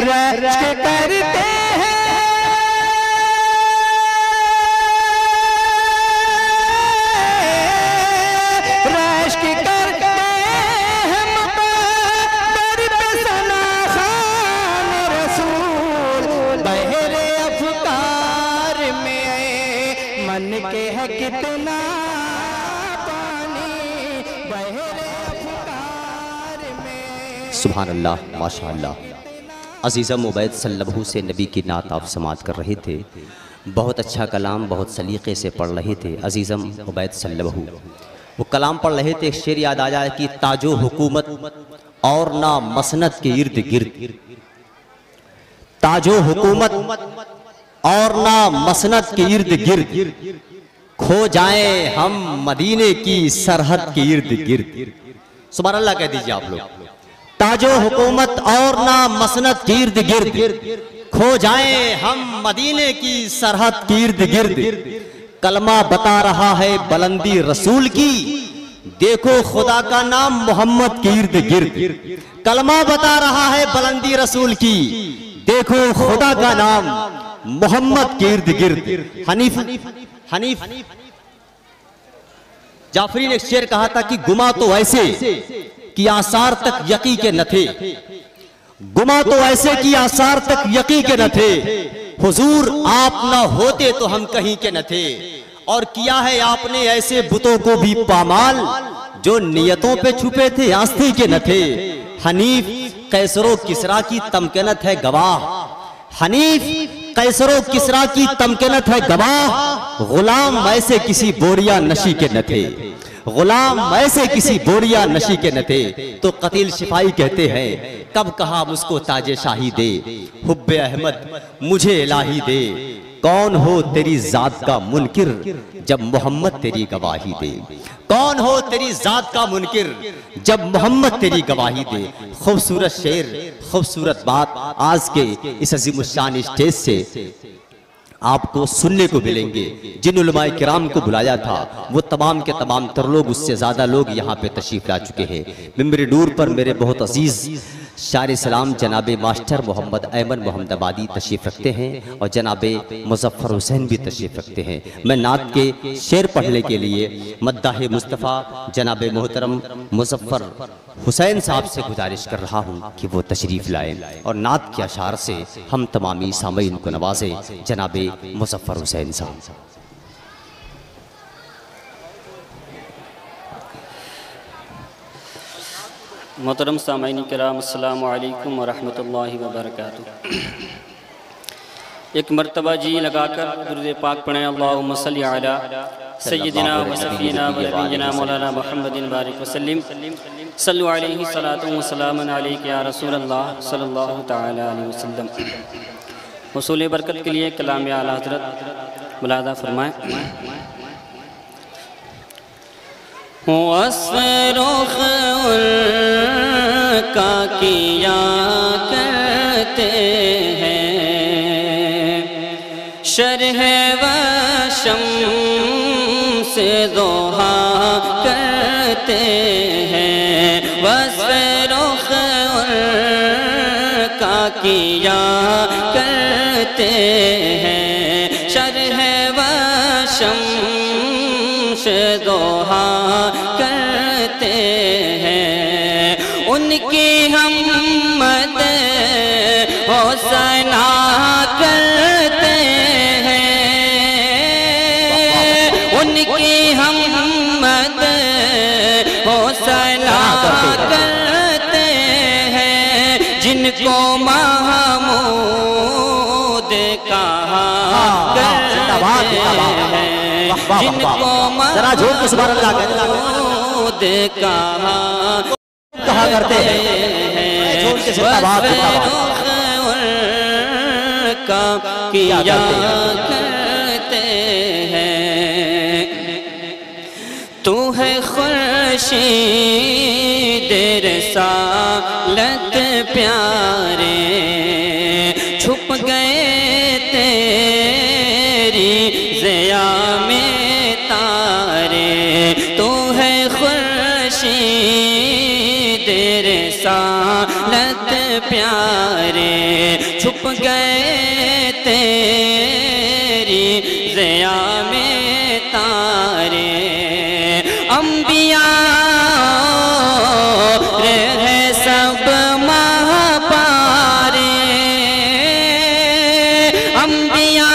رشک کرتے ہیں رشک کرتے ہیں مقدر پہ ثنا خوان رسول بحر افکار میں من کے ہے کتنا پانی بحر افکار میں سبحان اللہ ماشاءاللہ عزیزم عبید صلی اللہ علیہ وسلم سے نبی کی نعت آپ سماعت کر رہے تھے بہت اچھا کلام بہت سلیقے سے پڑھ رہے تھے عزیزم عبید صلی اللہ علیہ وسلم وہ کلام پڑھ رہے تھے ایک شعر یاد آ جائے کہ تاج و حکومت اور نہ مسند کے ارد گرد تاج و حکومت اور نہ مسند کے ارد گرد کھو جائیں ہم مدینے کی سرحد کے ارد گرد سبحان اللہ کہہ دیجئے آپ لوگ تاج و حکومت اور نہ مسند کے ارد گرد کھو جائیں ہم مدینے کی سرحد کے ارد گرد کلمہ بتا رہا ہے بلندی رسول کی دیکھو خدا کا نام محمد کے ارد گرد کلمہ بتا رہا ہے بلندی رسول کی دیکھو خدا کا نام محمد کے ارد گرد حنیف جعفری نے ایک شعر کہا تھا کہ گما تو ایسے کہ آثار تک یقین کے نہ تھے گما تو ایسے کہ آثار تک یقین کے نہ تھے حضور آپ نہ ہوتے تو ہم کہیں کے نہ تھے اور کیا ہے آپ نے ایسے بتوں کو بھی پامال جو نیتوں پہ چھپے تھے آستی کے نہ تھے حنیف قیصر و کسریٰ کی تمکنت ہے گواہ حنیف قیصر و کسریٰ کی تمکنت ہے گواہ غلام ایسے کسی بوریا نشی کے نہ تھے غلام ایسے کسی بوریا نشی کے نہ تھے تو قتیل شفائی کہتے ہیں کب کہا مجھ کو تاج شاہی دے حب احمد مجھے الہی دے کون ہو تیری ذات کا منکر جب محمد تیری گواہی دے کون ہو تیری ذات کا منکر جب محمد تیری گواہی دے خوبصورت شعر خوبصورت بات آج کے اس عظیم الشان اسٹیج سے آپ کو سننے کو ملیں گے جن علماء کرام کو بلایا تھا وہ تمام کے تمام تر لوگ اس سے زیادہ لوگ یہاں پہ تشریف لا چکے ہیں ممبر نور پر میرے بہت عزیز شاعر سلام جناب ماسٹر محمد ایمن محمد آبادی تشریف رکھتے ہیں اور جناب مظفر حسین بھی تشریف رکھتے ہیں میں نعت کے شعر پڑھنے کے لیے مداح مصطفیٰ جناب محترم مظفر حسین صاحب سے گزارش کر رہا ہوں کہ وہ تشریف لائیں اور نعت کے اشعار سے ہم تمامی سامعین کو نوازیں جناب مظفر حسین صاحب محترم سامعین کرام السلام علیکم ورحمۃ اللہ وبرکاتہ ایک مرتبہ جی لگا کر درود پاک پڑھیں اللہم صلی علی سیدنا و صفینا و نبینا مولانا محمد بارک وسلم صلو علیہ صلاۃ و سلام علیک یا رسول اللہ صلی اللہ تعالی علیہ وسلم حصول برکت کے لیے کلام اعلیٰ حضرت ملاحظہ فرمائیں وَاسْفَرُخْ ان کا کیا کرتے ہیں شرح و شمس ضحا کرتے ہیں وَاسْفَرُخْ ان کا کیا کرتے ہیں شرح و شمس ضحا کرتے ہیں ان کی ہم مد و ثنا کرتے ہیں ان کی ہم مد و ثنا کرتے ہیں جن کو محمود کہا کرتے ہیں جن کو محمود کہا کرتے ہیں وَاسْفَرُخْ ان کا کیا کرتے ہیں تو ہے خورشید رسالت پیارے چھپ گئے تیری ضیا میں تارے تو ہے خورشید رسالت پیارے چھپ گئے تیری ضیا میں تارے انبیاء رہے سب ماہ پارے انبیاء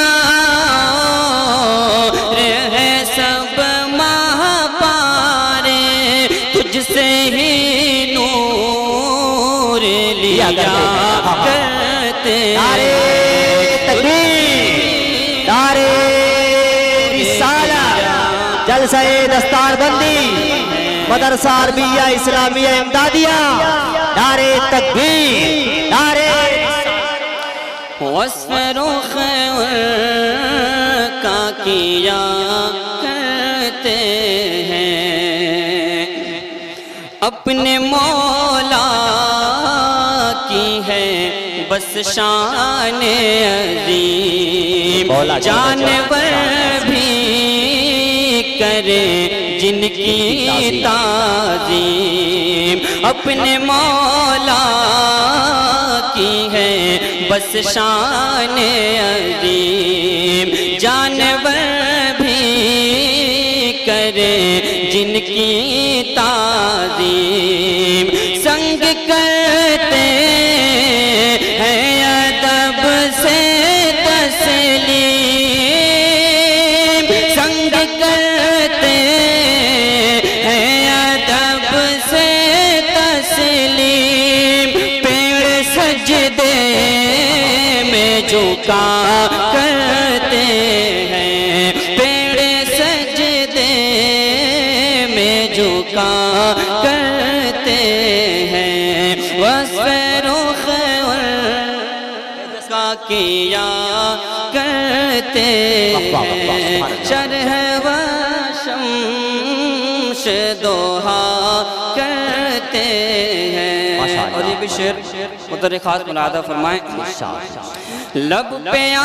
رہے سب ماہ پارے تجھ سے ہی نور لیا کرتے نعرے تکبیر، نعرے رسالہ، جلسہ دستار بندی مدرسہ عربیہ اسلامیہ امدادیہ، نعرے تکبیر، نعرے وصف رخ کا کیا کرتے ہیں اپنے مولا کی ہے بس شان عظیم جانور بھی کرے جن کی تعظیم اپنے مولا کی ہے بس شان عظیم جانور بھی کرے جن کی تعظیم سنگ کرتے ہیں ادب سے تسلیم سنگ کرتے ہیں ادب سے تسلیم پیڑ سجدے میں جھکا کرتے ہیں پیڑ سجدے میں جھکا کرتے ہیں وصف رخ کا کیا کرتے ہیں شرح و شمش دوہا کرتے ہیں اور یہ بھی شعر متر خاص منادہ فرمائیں لب پہ آ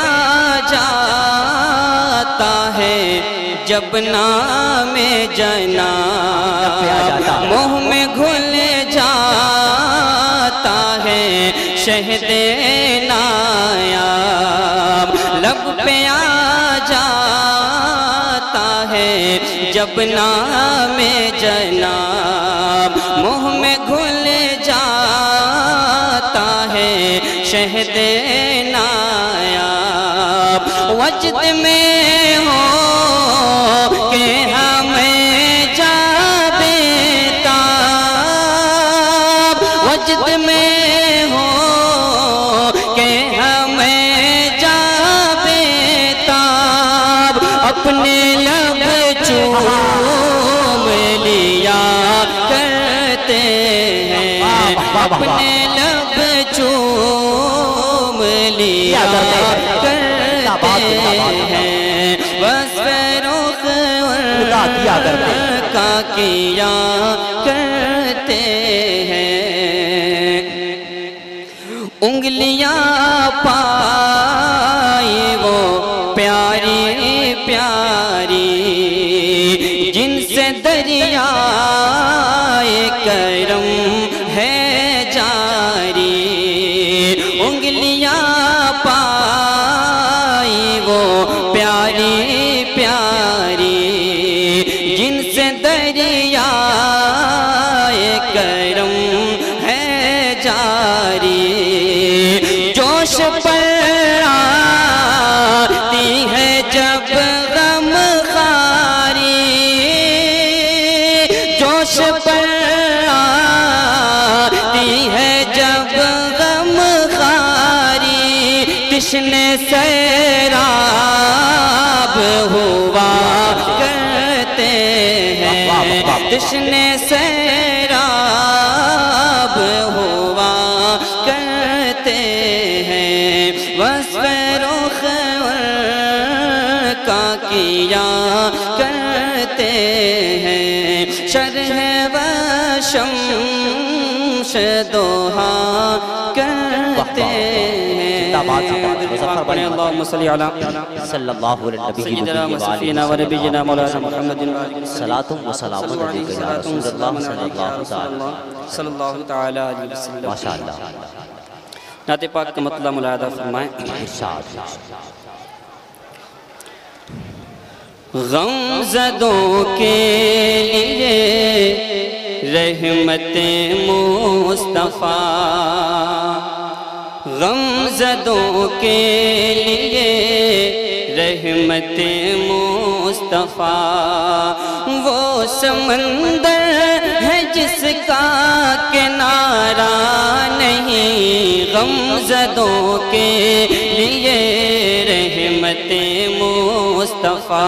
جاتا ہے جب نام جناب منہ میں گھل جاتا ہے شہد نایاب لب پہ آ جاتا ہے جب نام جناب منہ میں گھل جاتا ہے شہد نایاب وجد میں ہو کہ ہمیں جا بیتاب وجد میں ہو کہ ہمیں جا بیتاب اپنے لب چوم لیا کرتے ہیں اپنے لب چوم لیا کرتے ہیں وصف رخ کا کیا کرتے ہیں انگلیاں پائی وہ پیاری پیاری جن سے دریائے کرم ہے جاری انگلیاں پائی وہ پیاری پیاری جن سے دریائے کرم ہے جاری جوش پر آتی ہے جب غم خاری جوش پر آتی ہے جب غم خاری تشنے سیراب ہوا کرتے ہیں تشنے سیراب ہوا کرتے ہیں وصف رخ کا کیا کرتے ہیں شرح و شمش دوہا کرتے ہیں آباد مظفر بھائی اللہم صلی علی صلی اللہ علیہ سیدنا و صفینا و نبینا مولانا محمد صلاۃ و سلام علیک یا رسول اللہ صلی اللہ تعالی علیہ وسلم. ماشاءاللہ. نعت پاک کا مطلع ملاحظہ فرمائیں. ارشاد. غم زدوں کے لیے رحمت مصطفیٰ، غم زدوں کے لیے رحمت مصطفیٰ، وہ سمندر ہے جس کا کنارہ نہیں، غم زدوں کے لیے رحمت مصطفیٰ،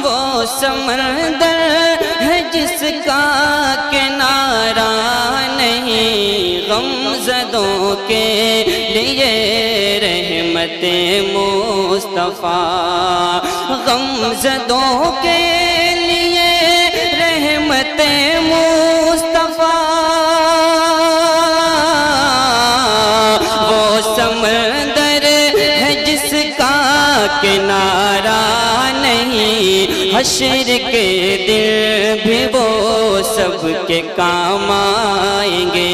وہ سمندر ہے جس کا کنارہ نہیں، غم زدوں کے لیے رحمت مصطفیٰ، غم زدوں کے لیے رحمت مصطفیٰ، وہ سمندر ہے جس کا کنارہ نہیں، حشر کے دن بھی وہ سب کے کام آئیں گے،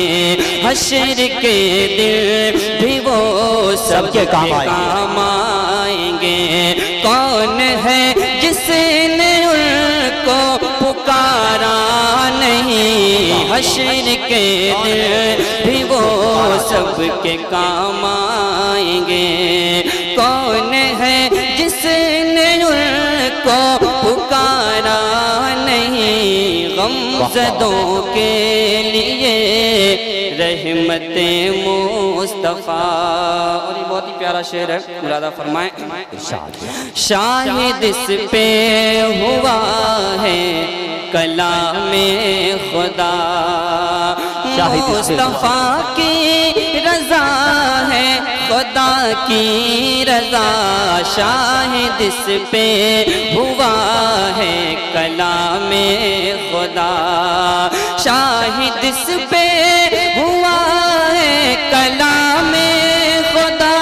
حشر کے دن بھی وہ سب کے کام آئیں گے. کون ہے جس نے ان کو پکارا نہیں، حشر کے دن بھی وہ سب کے کام آئیں گے. کون ہے جس نے ان کو پکارا نہیں، غم زدوں کے لیے رحمت مصطفیٰ. اور یہ بہت ہی پیارا شعر ہے، ملاحظہ فرمائیں. شاہد اس پہ ہوا ہے کلام خدا، مصطفیٰ کی رضا ہے خدا کی رضا، شاہد اس پہ ہوا ہے کلام خدا، شاہد اس پہ ہوا ہے کلام خدا،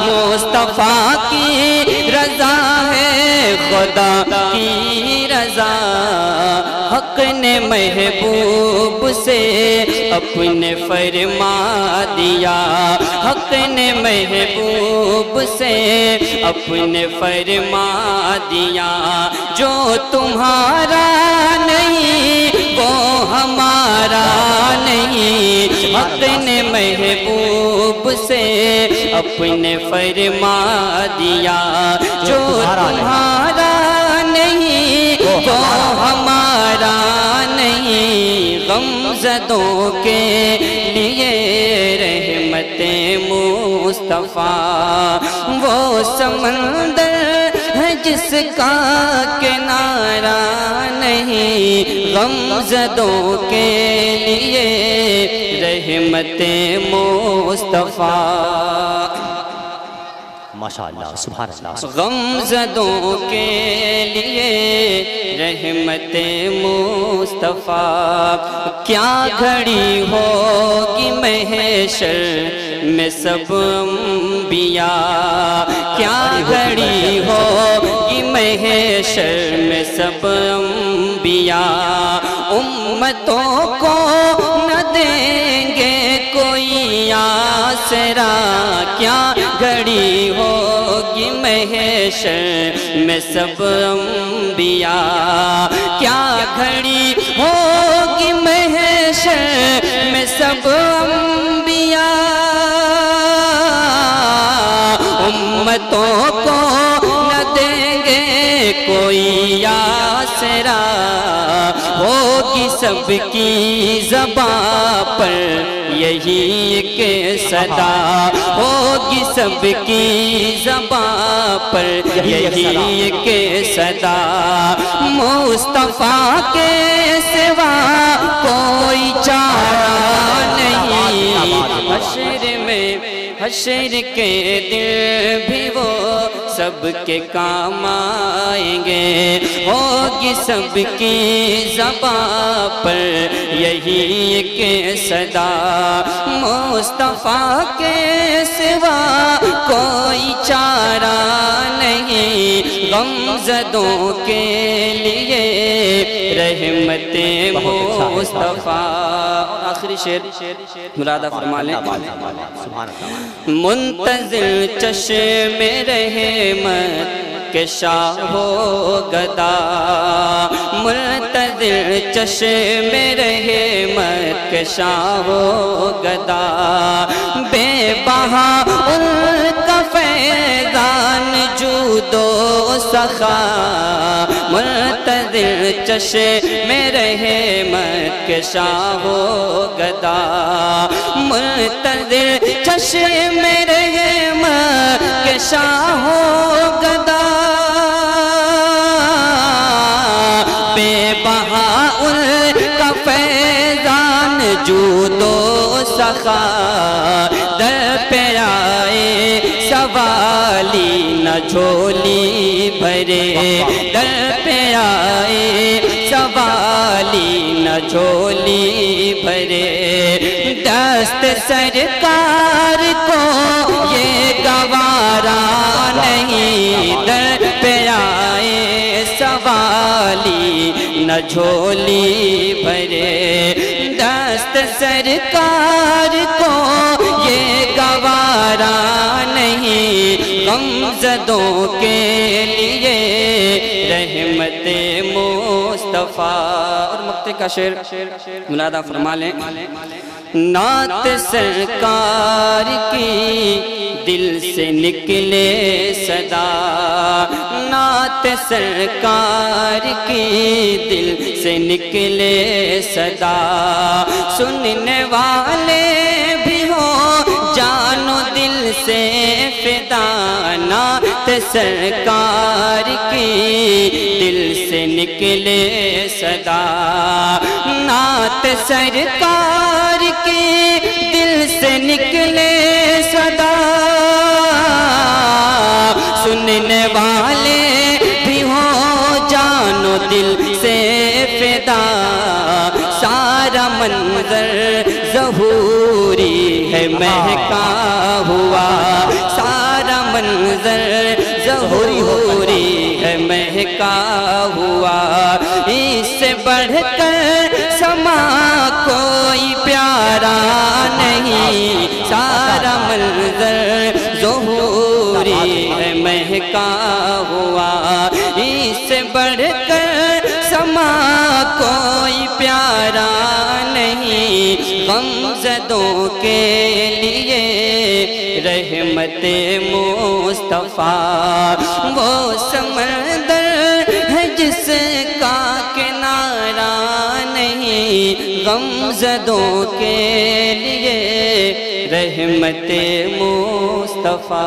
مصطفیٰ کی رضا ہے خدا کی رضا. حق نے محبوب سے اپنے فرما دیا، حق نے محبوب سے اپنے فرما دیا، جو تمہارا نہیں وہ ہمارا نہیں، حق نے محبوب سے اپنے فرما دیا، جو تمہارا نہیں وہ ہمارا نہیں، غم زدوں کے لیے رحمت مصطفیٰ، وہ سمندر ہے جس کا کنارہ نہیں، غم زدوں کے لیے رحمت مصطفیٰ. ماشاءاللہ سبحان اللہ. غم زدوں کے لیے رحمت مصطفیٰ، کیا گھڑی ہوگی محشر میں سب انبیاء، کیا گھڑی ہوگی محشر میں سب انبیاء، امتوں کو نہ دیں گے کوئی آسرا، کیا گھڑی ہوگی محشر میں سب انبیاء، کیا گھڑی ہوگی محشر میں سب انبیاء، امتوں کو نہ دیں گے کوئی آسرا، ہوگی سب کی زبان پر یہی ایک صدا، ہوگی سب کی زبان پر یہی ایک صدا، مصطفیٰ کے سوا کوئی چارہ نہیں، حشر میں حشر کے دن بھی وہ سب کے کام آئیں گے، ہوگی سب کی زبان پر یہی ایک صدا، مصطفیٰ کے سوا کوئی چارہ نہیں، غمزدوں کے لیے رحمت مصطفیٰ۔ اور آخری شعر مرادہ فرما لیں، منتظر چشم رحمت کے شاہ و گدا، منتظر چشم رحمت کے شاہ و گدا، بے بہا ان کا فیضان جود و سخا، منتظر چشم رحمت کے شاہ و گدا، منتظر چشم رحمت کے شاہ و گدا، بے بہا ان کا فیضان جود و سخا، در پہ آئے سوالی نہ جھولی بھرے، در پہ آئے سوالی نہ جھولی بھرے، دست سرکار کو یہ گوارا نہیں، در پہ آئے سوالی نہ جھولی بھرے، دست سرکار کو یہ گوارا نہیں، غمزدوں کے لیے رحمت مصطفیٰ۔ اور مقطع کا شعر منادہ فرما لیں، نعت سرکار کی دل سے نکلے صدا، نعت سرکار کی دل سے نکلے صدا، سننے والے بھی ہوں جان و دل سے فدا، نعت سرکار کی دل سے نکلے صدا، نعت سرکار کی دل سے نکلے صدا، سننے والے بھی ہوں جان و دل سے فدا، سارا منظر ظہوری ہے مہکا ہوا، سارا منظر ظہوری ہے مہکا ہوا، اس سے بڑھ کر سما کوئی پیارا نہیں، سارا منظر ظہوری ہے مہکا ہوا، اس سے بڑھ کر سما کوئی پیارا نہیں، غمزدوں کے لیے رحمت مصطفیٰ، وہ سمندر ہے جس کا کنارہ نہیں، غمزدوں کے لیے رحمت مصطفیٰ۔